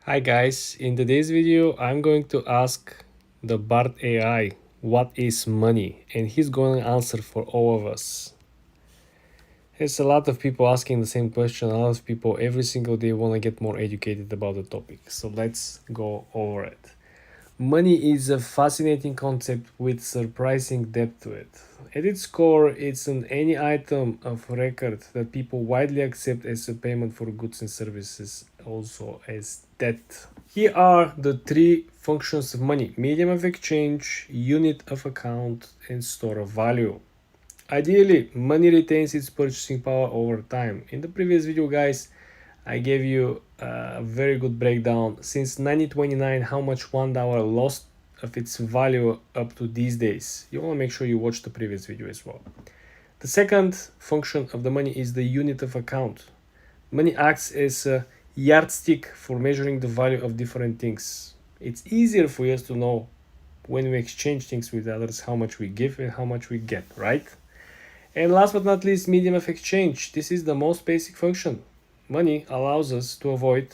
Hi guys, in today's video I'm going to ask the Bart AI what is money, and he's going to answer for all of us. There's a lot of people asking the same question. A lot of people every single day want to get more educated about the topic, so let's go over it. Money is a fascinating concept with surprising depth to it. At its core, it's an any item of record that people widely accept as a payment for goods and services, also as debt. Here are the three functions of money: medium of exchange, unit of account, and store of value. Ideally, money retains its purchasing power over time. In the previous video, guys, I gave you a very good breakdown since 1929 how much $1 lost of its value up to these days. You want to make sure you watch the previous video as well. The second function of the money is the unit of account. Money acts as a yardstick for measuring the value of different things. It's easier for us to know when we exchange things with others how much we give and how much we get, right? And last but not least, medium of exchange. This is the most basic function. Money allows us to avoid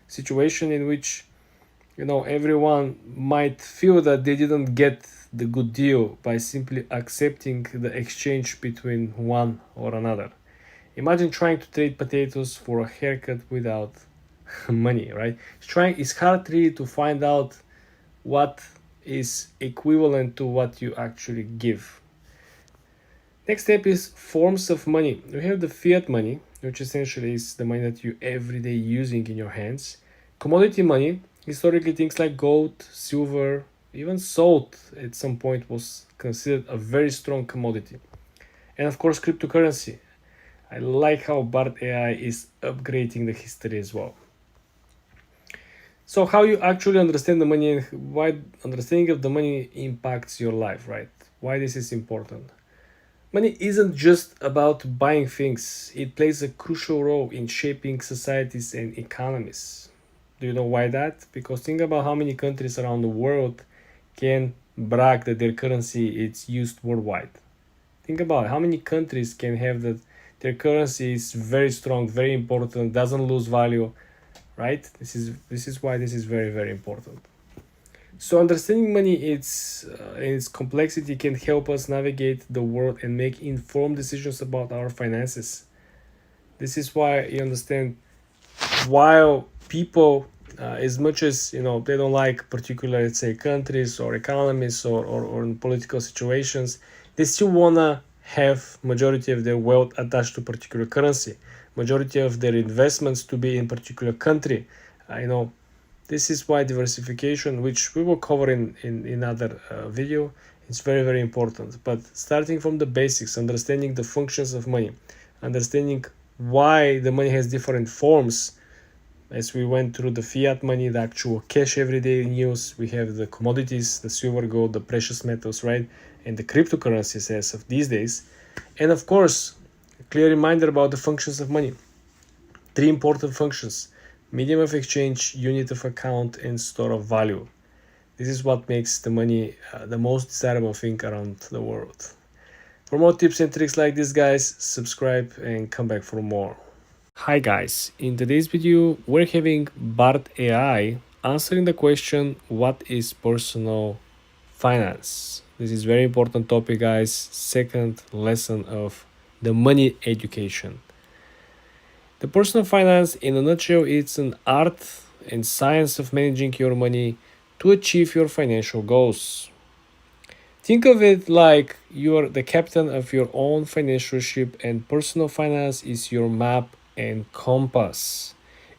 situation in which everyone might feel that they didn't get the good deal by simply accepting the exchange between one or another. Imagine trying to trade potatoes for a haircut without money, right? It's hard really to find out what is equivalent to what you actually give. Next step is forms of money. We have the fiat money, which essentially is the money that you everyday using in your hands. Commodity money, historically things like gold, silver, even salt at some point was considered a very strong commodity. And of course, cryptocurrency. I like how Bart AI is upgrading the history as well. So how you actually understand the money and why understanding of the money impacts your life, right? Why this is important. Money isn't just about buying things, it plays a crucial role in shaping societies and economies. Do you know why that? Because think about how many countries around the world can brag that their currency is used worldwide. Think about how many countries can have that their currency is very strong, very important, doesn't lose value, right? This is why this is very, very important. So understanding money, its complexity can help us navigate the world and make informed decisions about our finances. This is why you understand while people, as much as they don't like particular, let's say, countries or economies or in political situations, they still wanna have majority of their wealth attached to particular currency, majority of their investments to be in particular country. This is why diversification, which we will cover in another video, is very, very important. But starting from the basics, understanding the functions of money, understanding why the money has different forms, as we went through the fiat money, the actual cash everyday in use, we have the commodities, the silver, gold, the precious metals, right? And the cryptocurrencies as of these days. And of course, a clear reminder about the functions of money. Three important functions: medium of exchange, unit of account, and store of value. This is what makes the money the most desirable thing around the world. For more tips and tricks like this, guys, subscribe and come back for more. Hi guys, in today's video we're having Bart AI answering the question, what is personal finance? This is very important topic, guys. Second lesson of the money education. The personal finance, in a nutshell, it's an art and science of managing your money to achieve your financial goals. Think of it like you're the captain of your own financial ship, and personal finance is your map and compass.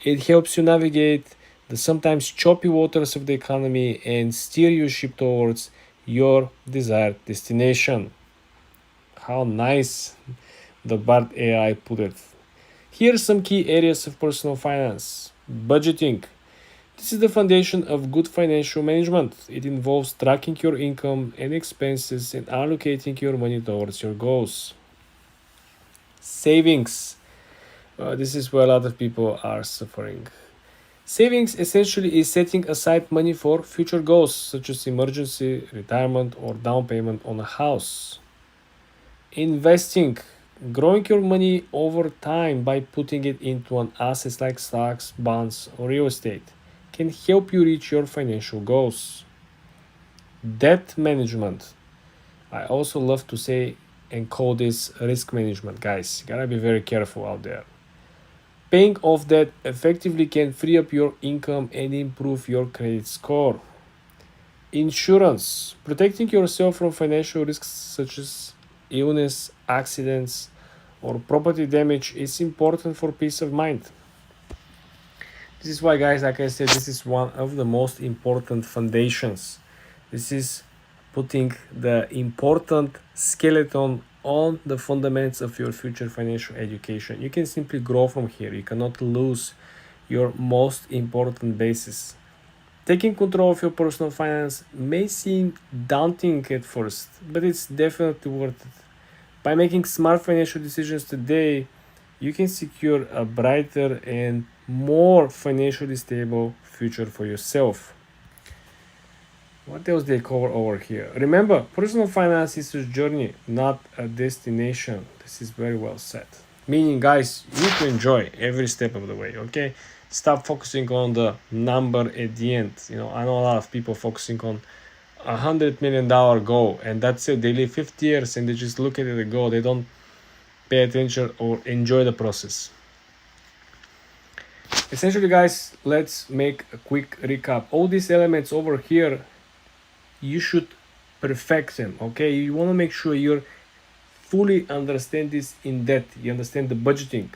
It helps you navigate the sometimes choppy waters of the economy and steer your ship towards your desired destination. How nice the Bart AI put it. Here are some key areas of personal finance. Budgeting. This is the foundation of good financial management. It involves tracking your income and expenses and allocating your money towards your goals. Savings. This is where a lot of people are suffering. Savings essentially is setting aside money for future goals such as emergency, retirement, or down payment on a house. Investing. Growing your money over time by putting it into an assets like stocks, bonds, or real estate. can help you reach your financial goals. Debt management. I also love to say and call this risk management, guys. You gotta be very careful out there. Paying off debt effectively can free up your income and improve your credit score. Insurance. Protecting yourself from financial risks such as illness, accidents, or property damage is important for peace of mind. This is why, guys, like I said, this is one of the most important foundations. This is putting the important skeleton on the fundamentals of your future financial education. You can simply grow from here. You cannot lose your most important basis. Taking control of your personal finance may seem daunting at first, but it's definitely worth it. By making smart financial decisions today, you can secure a brighter and more financially stable future for yourself. What else they cover over here? Remember, personal finance is a journey, not a destination. This is very well said. Meaning, guys, you need to enjoy every step of the way, okay? Stop focusing on the number at the end. I know a lot of people focusing on $100 million goal, and that's it. They live 50 years and they just look at the goal. They don't pay attention or enjoy the process. Essentially, guys, let's make a quick recap. All these elements over here, you should perfect them, okay? You want to make sure you fully understand this in depth. You understand the budgeting,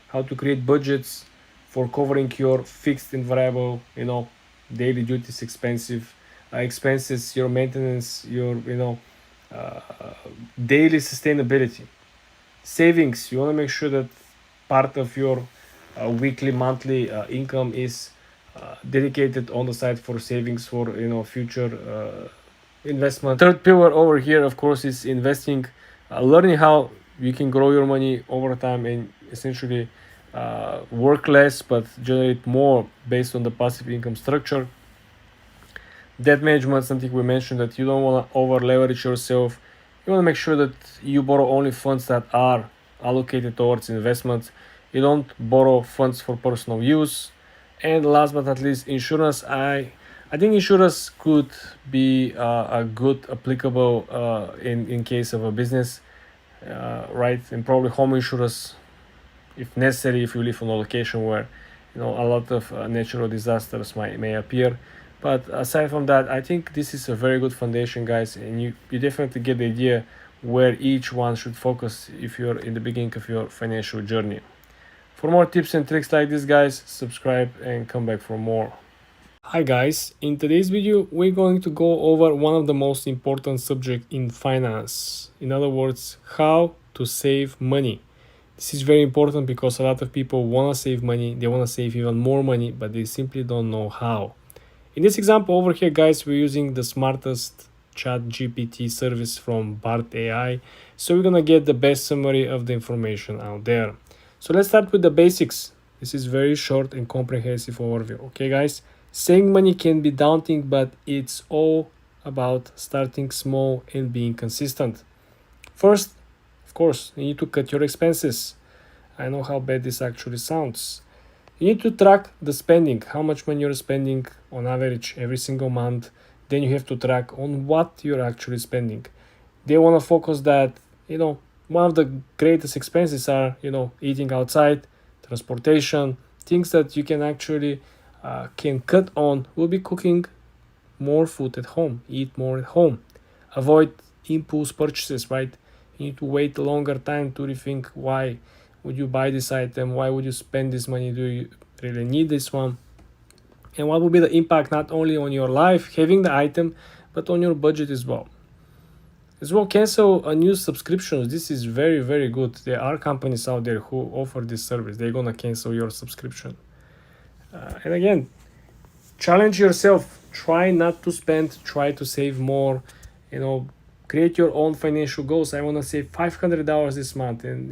how to create budgets for covering your fixed and variable, daily duties, expenses, your maintenance, your, daily sustainability. Savings, you want to make sure that part of your weekly, monthly income is dedicated on the side for savings for future investment. Third pillar over here, of course, is investing, learning how you can grow your money over time and essentially work less but generate more based on the passive income structure. Debt management, something we mentioned, that you don't want to over leverage yourself. You want to make sure that you borrow only funds that are allocated towards investments. You don't borrow funds for personal use. And last but not least, insurance. I think insurance could be a good applicable in case of a business, right? And probably home insurance, if necessary, if you live on a location where a lot of natural disasters may appear. But aside from that, I think this is a very good foundation, guys, and you definitely get the idea where each one should focus if you're in the beginning of your financial journey. For more tips and tricks like this, guys, subscribe and come back for more. Hi guys, in today's video we're going to go over one of the most important subjects in finance. In other words, how to save money. This is very important because a lot of people want to save money, they want to save even more money, but they simply don't know how. In this example over here, guys, we're using the smartest chat GPT service from Bart AI, so we're gonna get the best summary of the information out there. So let's start with the basics. This is very short and comprehensive overview. Okay, guys, saving money can be daunting, but it's all about starting small and being consistent. First, of course, you need to cut your expenses. I know how bad this actually sounds. You need to track the spending, how much money you're spending on average every single month. Then you have to track on what you're actually spending. They want to focus that, one of the greatest expenses are, eating outside, transportation, things that you can actually can cut on will be cooking more food at home, eat more at home. Avoid impulse purchases, right? You need to wait a longer time to rethink why would you buy this item, why would you spend this money, do you really need this one? And what will be the impact not only on your life having the item, but on your budget as well. Cancel unused subscriptions. This is very, very good. There are companies out there who offer this service. They're gonna cancel your subscription. And again, challenge yourself. Try not to spend, try to save more. Create your own financial goals. I want to save $500 this month, and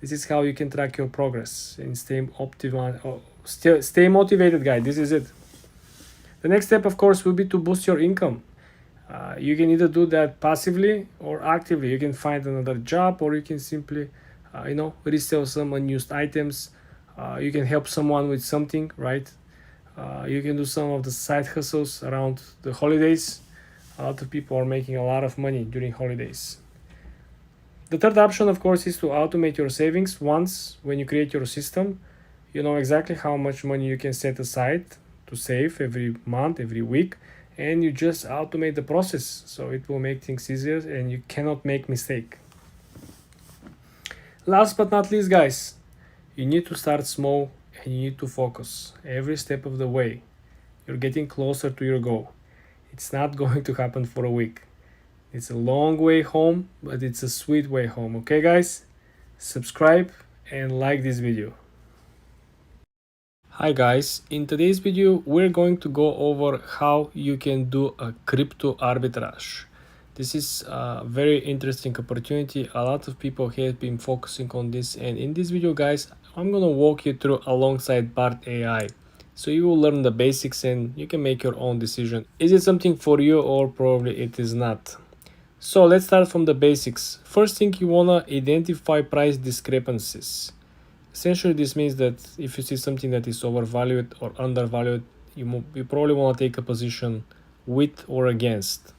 this is how you can track your progress and stay motivated, guys. This is it. The next step, of course, will be to boost your income. You can either do that passively or actively. You can find another job, or you can simply, resell some unused items. You can help someone with something, right? You can do some of the side hustles around the holidays. A lot of people are making a lot of money during holidays. The third option, of course, is to automate your savings. Once when you create your system, you know exactly how much money you can set aside to save every month, every week, and you just automate the process. So it will make things easier and you cannot make mistake. Last but not least, guys, you need to start small and you need to focus every step of the way. You're getting closer to your goal. It's not going to happen for a week. It's a long way home, but it's a sweet way home. Okay, guys? Subscribe and like this video. Hi guys, in today's video we're going to go over how you can do a crypto arbitrage. This is a very interesting opportunity. A lot of people have been focusing on this, and in this video, guys, I'm gonna walk you through alongside Bart AI. So you will learn the basics and you can make your own decision. Is it something for you or probably it is not? So let's start from the basics. First thing, you wanna identify price discrepancies. Essentially, this means that if you see something that is overvalued or undervalued, you probably want to take a position with or against.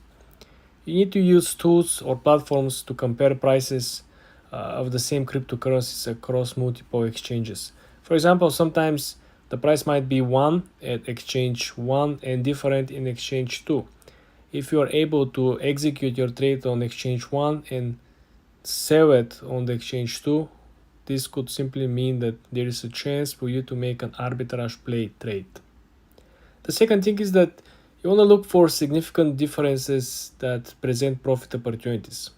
You need to use tools or platforms to compare prices of the same cryptocurrencies across multiple exchanges. For example, sometimes the price might be one at exchange 1 and different in exchange 2. If you are able to execute your trade on exchange 1 and sell it on the exchange 2, this could simply mean that there is a chance for you to make an arbitrage play trade. The second thing is that you want to look for significant differences that present profit opportunities.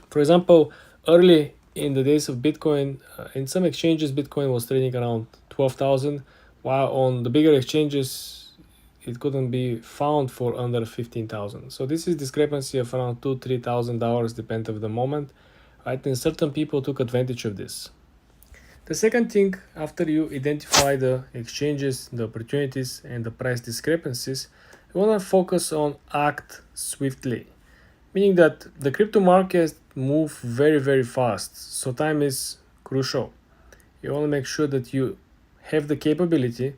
For example, early in the days of Bitcoin, in some exchanges, Bitcoin was trading around 12,000, while on the bigger exchanges, it couldn't be found for under 15,000. So this is discrepancy of around $2,000-$3,000 depending on the moment. Right, and certain people took advantage of this. The second thing, after you identify the exchanges, the opportunities, and the price discrepancies, you want to focus on act swiftly, meaning that the crypto market move very fast, so time is crucial. You want to make sure that you have the capability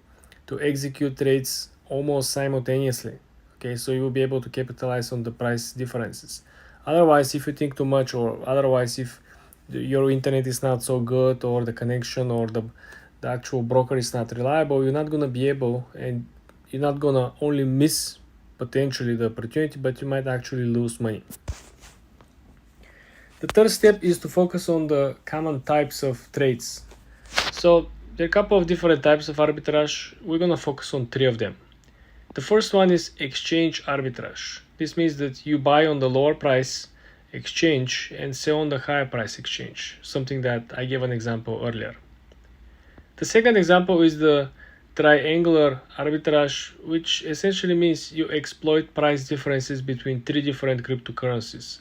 to execute trades almost simultaneously. Okay, so you will be able to capitalize on the price differences. Otherwise, if you think too much, or otherwise if your internet is not so good, or the connection or the actual broker is not reliable, you're not going to be able, and you're not going to only miss potentially the opportunity, but you might actually lose money. The third step is to focus on the common types of trades. So there are a couple of different types of arbitrage. We're going to focus on 3 of them. The first one is exchange arbitrage. This means that you buy on the lower price exchange and sell on the higher price exchange, something that I gave an example earlier. The second example is the triangular arbitrage, which essentially means you exploit price differences between 3 different cryptocurrencies.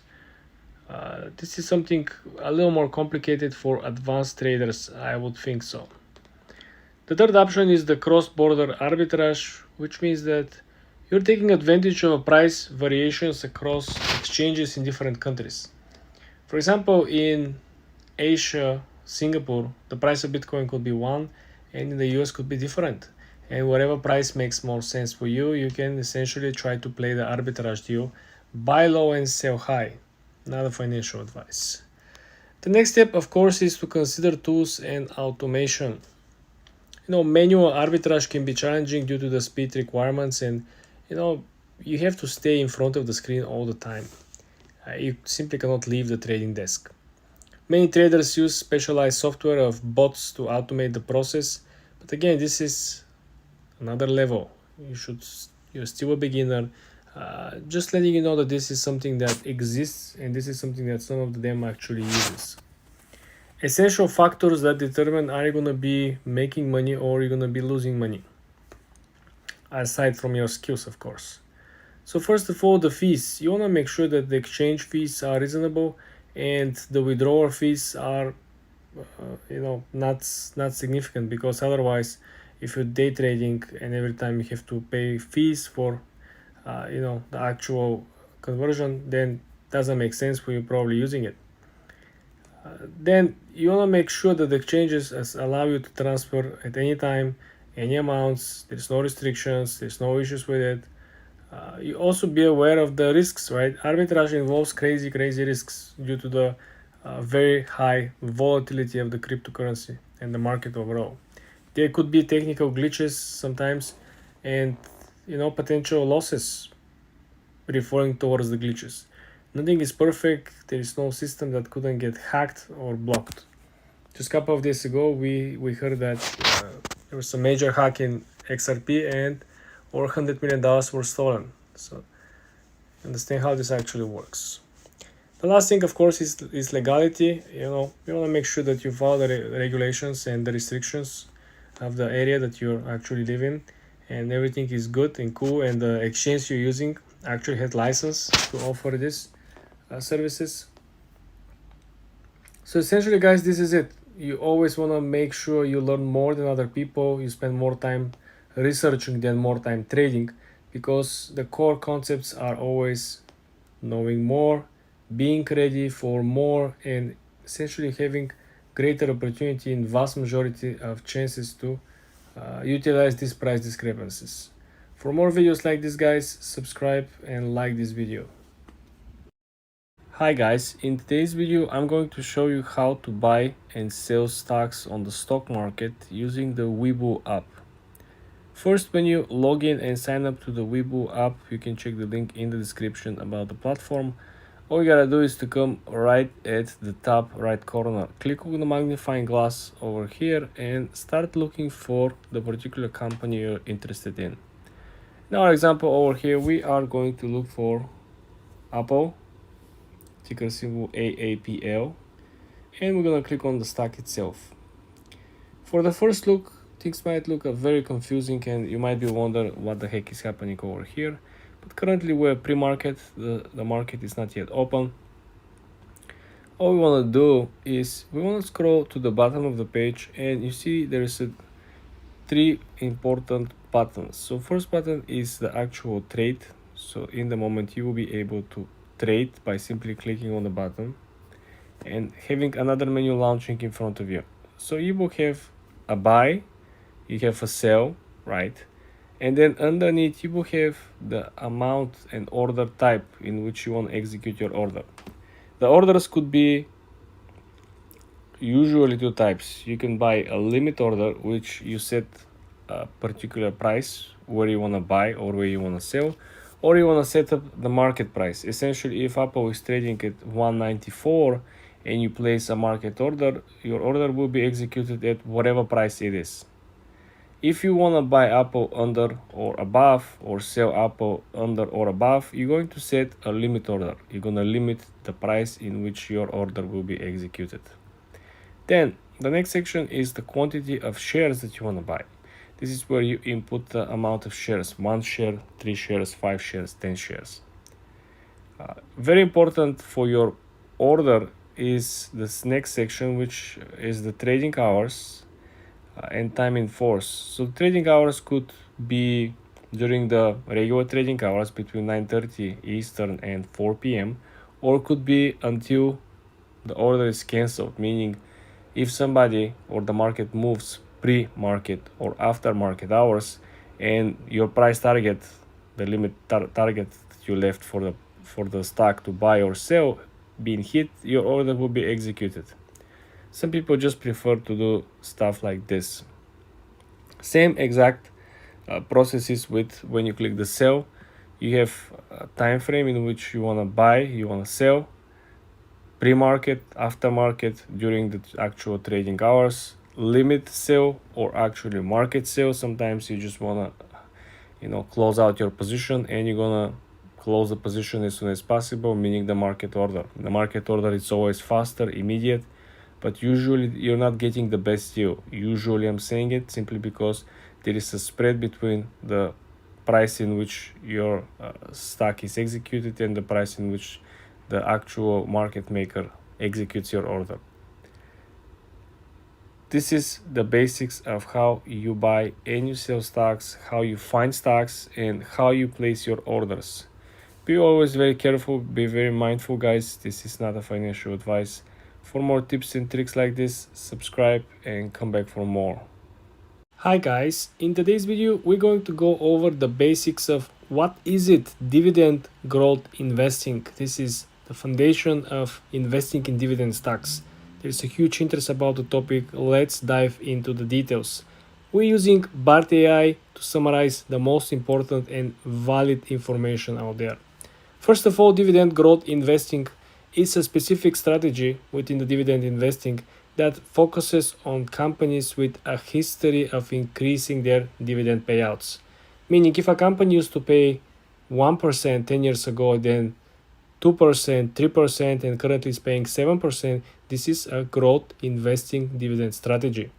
This is something a little more complicated for advanced traders, I would think so. The third option is the cross-border arbitrage, which means that you're taking advantage of price variations across exchanges in different countries. For example, in Asia, Singapore, the price of Bitcoin could be one, and in the US could be different. And whatever price makes more sense for you, you can essentially try to play the arbitrage deal, buy low and sell high. Not a financial advice. The next step, of course, is to consider tools and automation. Manual arbitrage can be challenging due to the speed requirements, and you have to stay in front of the screen all the time. You simply cannot leave the trading desk. Many traders use specialized software of bots to automate the process, but again, this is another level. You're still a beginner. Just letting you know that this is something that exists, and this is something that some of them actually uses. Essential factors that determine are you going to be making money or you're going to be losing money, aside from your skills, of course. So first of all, the fees. You want to make sure that the exchange fees are reasonable and the withdrawal fees are not significant, because otherwise, if you're day trading and every time you have to pay fees for the actual conversion, then doesn't make sense for you probably using it. Then you want to make sure that the exchanges allow you to transfer at any time any amounts. There's no restrictions. There's no issues with it. You also be aware of the risks, right? Arbitrage involves crazy risks due to the very high volatility of the cryptocurrency and the market overall. There could be technical glitches sometimes, and potential losses referring towards the glitches. Nothing is perfect. There is no system that couldn't get hacked or blocked. Just a couple of days ago, we heard that there was a major hack in XRP and over $100 million were stolen. So understand how this actually works. The last thing, of course, is legality. You want to make sure that you follow the regulations and the restrictions of the area that you actually live in, and everything is good and cool, and the exchange you're using actually has license to offer this services. So essentially, guys, this is it. You always want to make sure you learn more than other people. You spend more time researching than more time trading, because the core concepts are always knowing more, being ready for more, and essentially having greater opportunity in vast majority of chances to utilize these price discrepancies. For more videos like this, guys, subscribe and like this video. Hi guys, in today's video I'm going to show you how to buy and sell stocks on the stock market using the Webull app. First, when you log in and sign up to the Webull app, you can check the link in the description about the platform. All you gotta do is to come right at the top right corner, click on the magnifying glass over here and start looking for the particular company you're interested in. In our example over here, we are going to look for Apple, ticker symbol AAPL, and we're gonna click on the stock itself. For the first look, things might look very confusing and you might be wondering what the heck is happening over here, but currently we're pre-market. The market is not yet open. All we want to do is we want to scroll to the bottom of the page, and you see there is three important buttons. So first button is the actual trade. So in the moment you will be able to trade by simply clicking on the button and having another menu launching in front of you. So you will have a buy, you have a sell, right? And then underneath you will have the amount and order type in which you want to execute your order. The orders could be usually two types. You can buy a limit order, which you set a particular price where you want to buy or where you want to sell, or you want to set up the market price. Essentially, if Apple is trading at 194 and you place a market order, your order will be executed at whatever price it is. If you want to buy Apple under or above, or sell Apple under or above, you're going to set a limit order. You're going to limit the price in which your order will be executed. Then the next section is the quantity of shares that you want to buy. This is where you input the amount of shares: 1 share, 3 shares, 5 shares, 10 shares. Very important for your order is this next section, which is the trading hours and time in force. So trading hours could be during the regular trading hours between 9:30 Eastern and 4 p.m. or could be until the order is cancelled, meaning if somebody or the market moves pre-market or after market hours and your price target, the limit target that you left for the stock to buy or sell being hit, your order will be executed. Some people just prefer to do stuff like this. Same exact processes with when you click the sell. You have a time frame in which you want to buy, you want to sell, pre-market, aftermarket, during the actual trading hours, limit sell or actually market sell. Sometimes you just want to close out your position and you're gonna close the position as soon as possible, meaning the market order. The market order is always faster, immediate, but usually you're not getting the best deal. Usually I'm saying it simply because there is a spread between the price in which your stock is executed and the price in which the actual market maker executes your order. This is the basics of how you buy and you sell stocks, how you find stocks, and how you place your orders. Be always very careful, be very mindful, guys. This is not a financial advice. For more tips and tricks like this, subscribe and come back for more. Hi guys, in today's video we're going to go over the basics of what is it dividend growth investing. This is the foundation of investing in dividend stocks. There's a huge interest about the topic. Let's dive into the details. We're using BART AI to summarize the most important and valid information out there. First of all, dividend growth investing is a specific strategy within the dividend investing that focuses on companies with a history of increasing their dividend payouts. Meaning, if a company used to pay 1% 10 years ago, then 2%, 3%, and currently is paying 7%, this is a growth investing dividend strategy.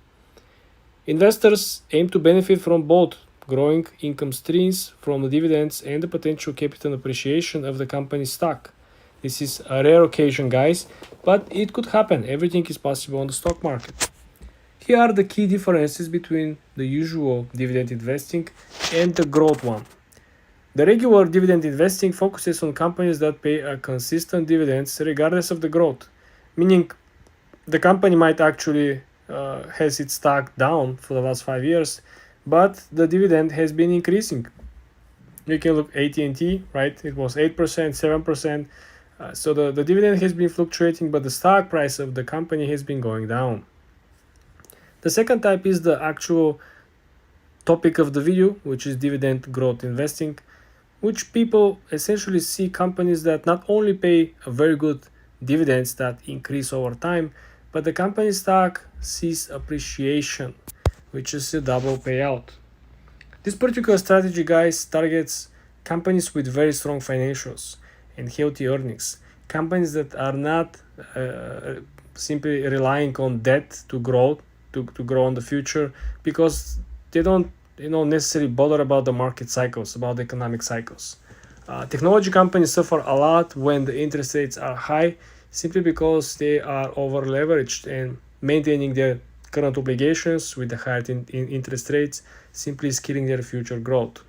Investors aim to benefit from both growing income streams from the dividends and the potential capital appreciation of the company's stock. This is a rare occasion, guys, but it could happen. Everything is possible on the stock market. Here are the key differences between the usual dividend investing and the growth one. The regular dividend investing focuses on companies that pay a consistent dividends regardless of the growth, meaning the company might actually has its stock down for the last 5 years, but the dividend has been increasing. You can look AT&T, right? It was 8%, 7%. So the dividend has been fluctuating, but the stock price of the company has been going down. The second type is the actual topic of the video, which is dividend growth investing, which people essentially see companies that not only pay a very good dividends that increase over time, but the company stock sees appreciation, which is a double payout. This particular strategy, guys, targets companies with very strong financials and healthy earnings, companies that are not simply relying on debt to grow in the future, because they don't necessarily bother about the market cycles, about the economic cycles. Technology companies suffer a lot when the interest rates are high, simply because they are over leveraged, and maintaining their current obligations with the higher interest rates simply is killing their future growth.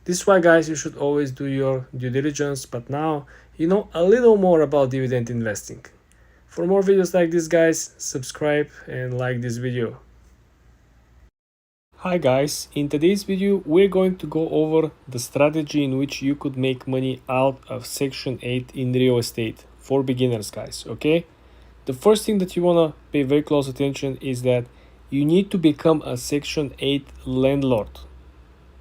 This is why, guys, you should always do your due diligence, but now you know a little more about dividend investing. For more videos like this, guys, subscribe and like this video. Hi guys, in today's video we're going to go over the strategy in which you could make money out of Section 8 in real estate for beginners, guys, okay? The first thing that you want to pay very close attention is that you need to become a Section 8 landlord.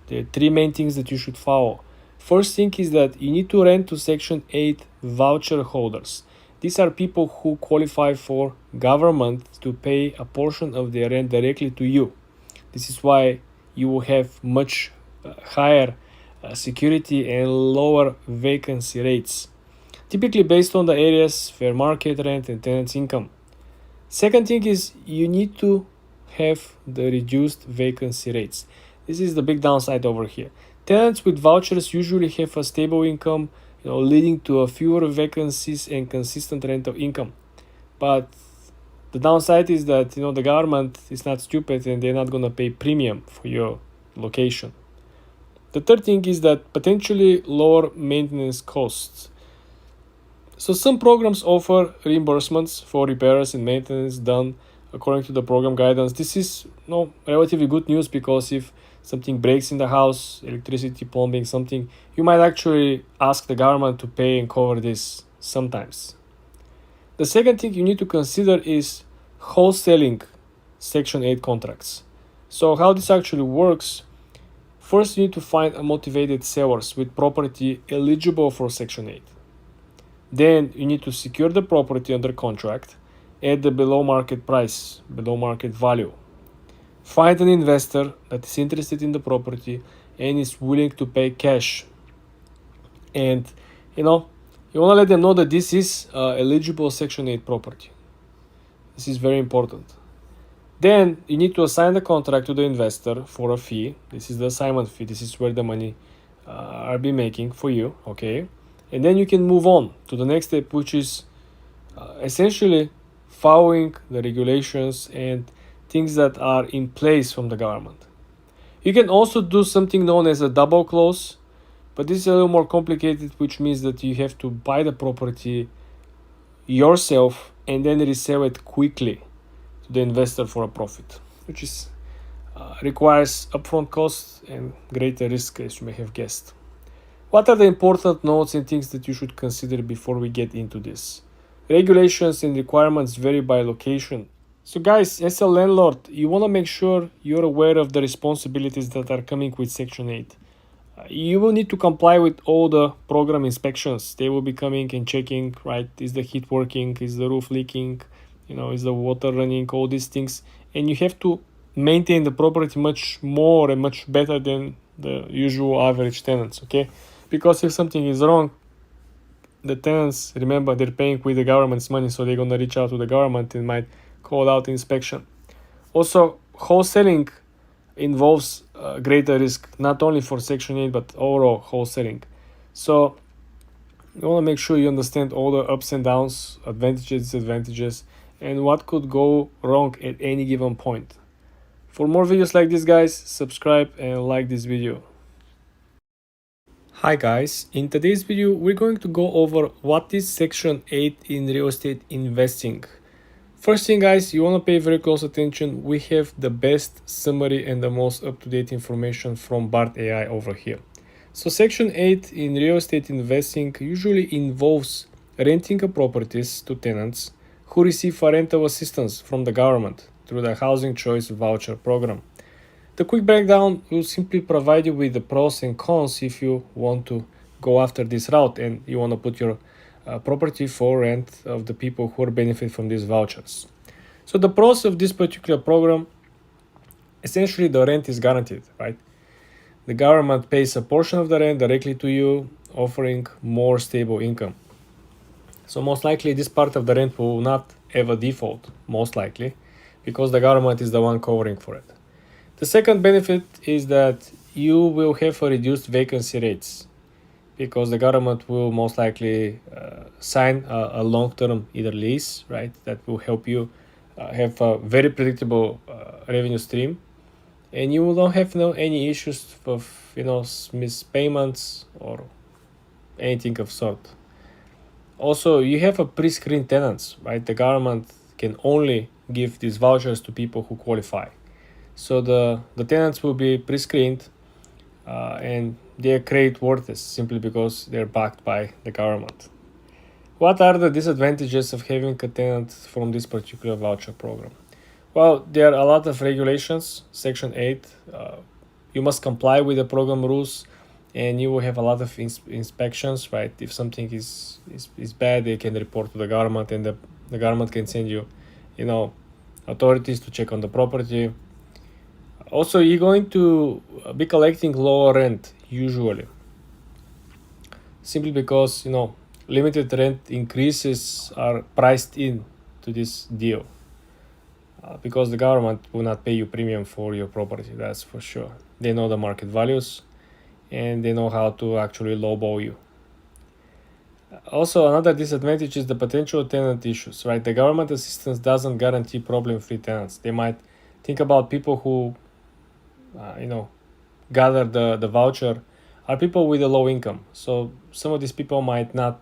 There are three main things that you should follow. First thing is that you need to rent to Section 8 voucher holders. These are people who qualify for government to pay a portion of their rent directly to you. This is why you will have much higher security and lower vacancy rates, typically based on the area's fair market rent and tenants' income. Second thing is you need to have the reduced vacancy rates. This is the big downside over here. Tenants with vouchers usually have a stable income, leading to a fewer vacancies and consistent rental income. But the downside is that the government is not stupid and they're not going to pay premium for your location. The third thing is that potentially lower maintenance costs. So some programs offer reimbursements for repairs and maintenance done according to the program guidance. This is relatively good news, because if something breaks in the house, electricity, plumbing, something, you might actually ask the government to pay and cover this sometimes. The second thing you need to consider is wholesaling Section 8 contracts. So how this actually works: first, you need to find a motivated sellers with property eligible for Section 8. Then you need to secure the property under contract at the below market price, below market value. Find an investor that is interested in the property and is willing to pay cash. And you want to let them know that this is eligible Section 8 property. This is very important. Then you need to assign the contract to the investor for a fee. This is the assignment fee. This is where the money are be making for you, okay? And then you can move on to the next step, which is essentially following the regulations and things that are in place from the government. You can also do something known as a double close, but this is a little more complicated, which means that you have to buy the property yourself and then resell it quickly to the investor for a profit, which is requires upfront costs and greater risk, as you may have guessed. What are the important notes and things that you should consider before we get into this? Regulations and requirements vary by location. So, guys, as a landlord, you want to make sure you're aware of the responsibilities that are coming with Section 8. You will need to comply with all the program inspections. They will be coming and checking, right? Is the heat working? Is the roof leaking? Is the water running? All these things. And you have to maintain the property much more and much better than the usual average tenants, okay? Because if something is wrong, the tenants, remember, they're paying with the government's money, so they're going to reach out to the government and might call out inspection. Also, wholesaling involves greater risk, not only for Section 8, but overall wholesaling. So you want to make sure you understand all the ups and downs, advantages, disadvantages, and what could go wrong at any given point. For more videos like this, guys, subscribe and like this video. Hi guys, in today's video we're going to go over what is Section 8 in real estate investing. First thing, guys, you want to pay very close attention. We have the best summary and the most up-to-date information from BART AI over here. So Section 8 in real estate investing usually involves renting a properties to tenants who receive a rental assistance from the government through the Housing Choice Voucher program. The quick breakdown will simply provide you with the pros and cons if you want to go after this route and you want to put your property for rent of the people who are benefit from these vouchers. So the pros of this particular program, essentially the rent is guaranteed, right? The government pays a portion of the rent directly to you, offering more stable income. So most likely this part of the rent will not have a default, most likely, because the government is the one covering for it. The second benefit is that you will have a reduced vacancy rates, because the government will most likely sign a long-term either lease, right, that will help you have a very predictable revenue stream, and you will not have any issues of missed payments or anything of sort. Also, you have a pre-screened tenants, right? The government can only give these vouchers to people who qualify. So the tenants will be pre-screened and they are credit worthless simply because they're backed by the government. What are the disadvantages of having a tenant from this particular voucher program? Well, there are a lot of regulations. Section 8, you must comply with the program rules, and you will have a lot of inspections, right? If something is bad, they can report to the government, and the government can send you, authorities to check on the property. Also, you're going to be collecting lower rent usually, simply because limited rent increases are priced in to this deal, because the government will not pay you premium for your property. That's for sure. They know the market values and they know how to actually lowball you. Also, another disadvantage is the potential tenant issues, right? The government assistance doesn't guarantee problem-free tenants. They might think about people who gather the voucher are people with a low income. So some of these people might not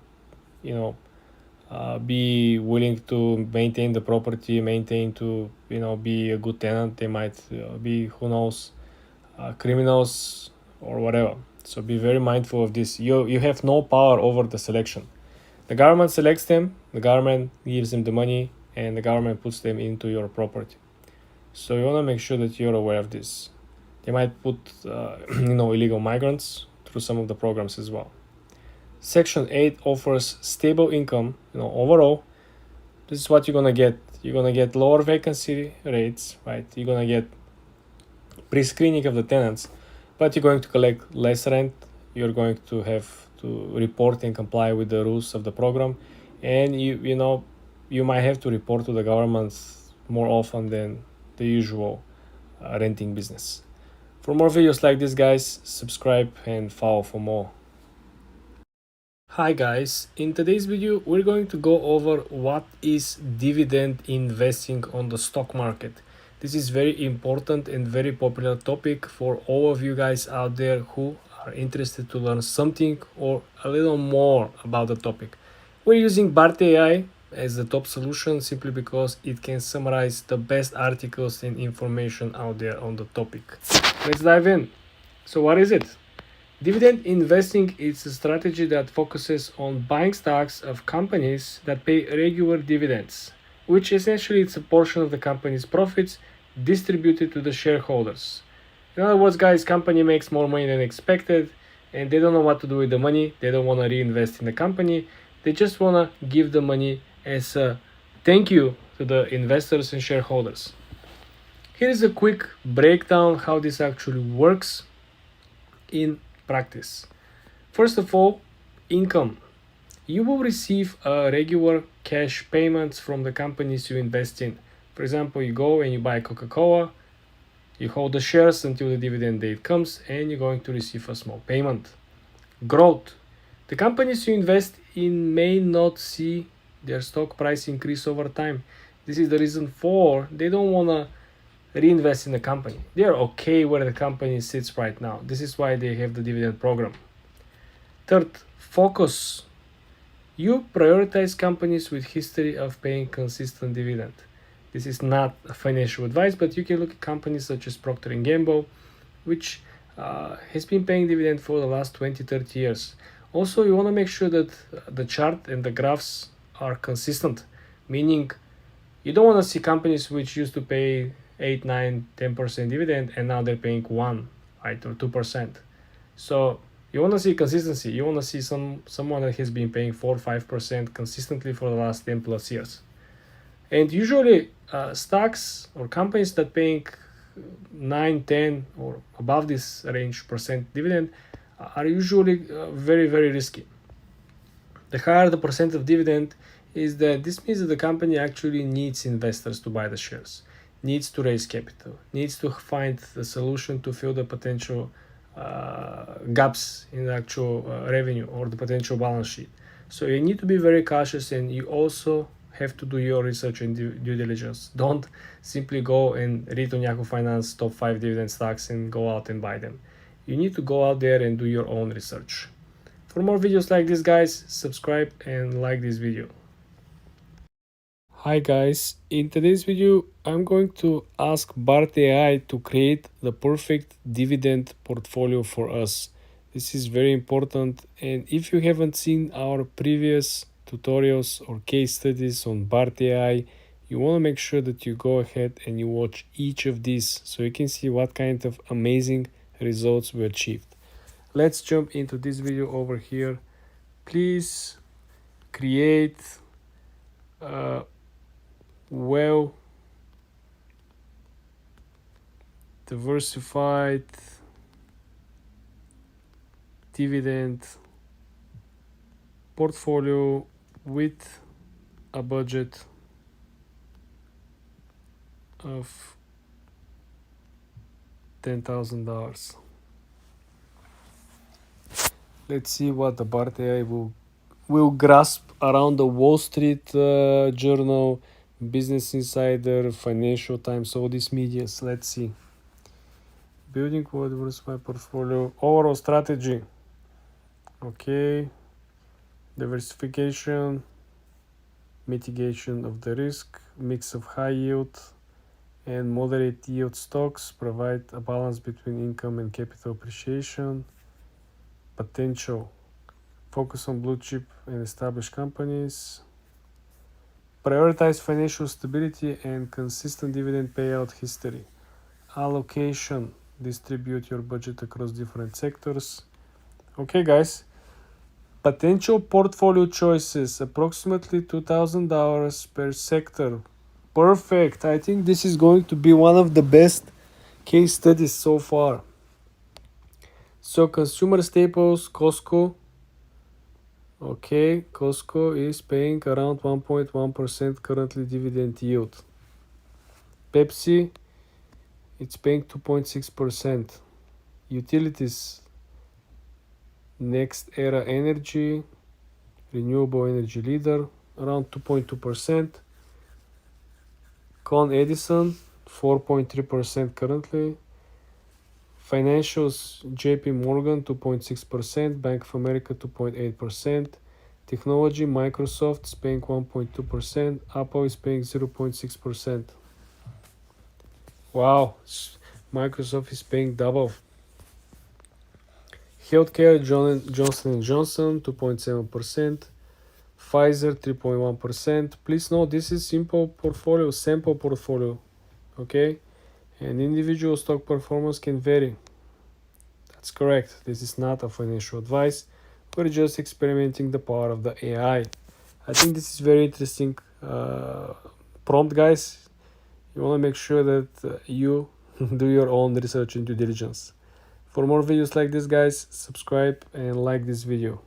be willing to maintain the property, to be a good tenant. They might be, who knows, criminals or whatever. So be very mindful of this. You have no power over the selection. The government selects them, the government gives them the money, and the government puts them into your property. So you want to make sure that you're aware of this. They might put illegal migrants through some of the programs as well. Section 8 offers stable income. Overall, this is what you're gonna get. You're gonna get lower vacancy rates, right? You're gonna get pre-screening of the tenants, but you're going to collect less rent. You're going to have to report and comply with the rules of the program, and you might have to report to the government more often than the usual renting business. For more videos like this, guys, subscribe and follow for more. Hi guys, in today's video we're going to go over what is dividend investing on the stock market. This is very important and very popular topic for all of you guys out there who are interested to learn something or a little more about the topic. We're using BART AI as the top solution simply because it can summarize the best articles and information out there on the topic. Let's dive in. So, what is it? Dividend investing is a strategy that focuses on buying stocks of companies that pay regular dividends, which essentially is a portion of the company's profits distributed to the shareholders. In other words, guys, company makes more money than expected and they don't know what to do with the money. They don't want to reinvest in the company. They just want to give the money as a thank you to the investors and shareholders. Here is a quick breakdown how this actually works in practice. First of all, income. You will receive regular cash payments from the companies you invest in. For example, you go and you buy Coca-Cola, you hold the shares until the dividend date comes, and you're going to receive a small payment. Growth. The companies you invest in may not see their stock price increase over time. This is the reason for they don't want to reinvest in the company. They are okay where the company sits right now. This is why they have the dividend program. Third, focus. You prioritize companies with history of paying consistent dividend. This is not a financial advice, but you can look at companies such as Procter & Gamble, which has been paying dividend for the last 20-30 years. Also, you want to make sure that the chart and the graphs are consistent, meaning you don't want to see companies which used to pay 8, 9, 10% dividend and now they're paying 1, right, or 2%. So you want to see consistency. You want to see someone that has been paying 4, 5% consistently for the last 10 plus years. And usually stocks or companies that paying 9, 10 or above this range percent dividend are usually very, very risky. The higher the percent of dividend is that this means that the company actually needs investors to buy the shares, needs to raise capital, needs to find the solution to fill the potential gaps in the actual revenue or the potential balance sheet. So you need to be very cautious, and you also have to do your research and due diligence. Don't simply go and read on Yahoo Finance top 5 dividend stocks and go out and buy them. You need to go out there and do your own research. For more videos like this, guys, subscribe and like this video. Hi guys, in today's video I'm going to ask Bart AI to create the perfect dividend portfolio for us. This is very important, and if you haven't seen our previous tutorials or case studies on Bart AI, you want to make sure that you go ahead and you watch each of these so you can see what kind of amazing results we achieved. Let's jump into this video over here. Please create well diversified dividend portfolio with a budget of $10,000. Let's see what the Bart AI will grasp around the Wall Street Journal, Business Insider, Financial Times, all these medias. Let's see. Building what diversified portfolio, overall strategy. Okay. Diversification, mitigation of the risk, mix of high yield and moderate yield stocks, provide a balance between income and capital appreciation. Potential, focus on blue chip and established companies. Prioritize financial stability and consistent dividend payout history. Allocation, distribute your budget across different sectors. Okay guys, potential portfolio choices, approximately $2,000 per sector. Perfect. I think this is going to be one of the best case studies so far. So consumer staples, Costco. Okay, Costco is paying around 1.1% currently dividend yield. Pepsi, it's paying 2.6%. Utilities, Next Era Energy, renewable energy leader, around 2.2%. Con Edison, 4.3% currently. Financials, JP Morgan, 2.6%. Bank of America, 2.8%. Technology, Microsoft is paying 1.2%, Apple is paying 0.6%. Wow, Microsoft is paying double. Healthcare, Johnson & Johnson, 2.7%. Pfizer, 3.1%. Please note, this is sample portfolio, okay? And individual stock performance can vary. That's correct. This is not a financial advice. We're just experimenting the power of the AI. I think this is very interesting prompt, guys. You want to make sure that you do your own research and due diligence. For more videos like this, guys, subscribe and like this video.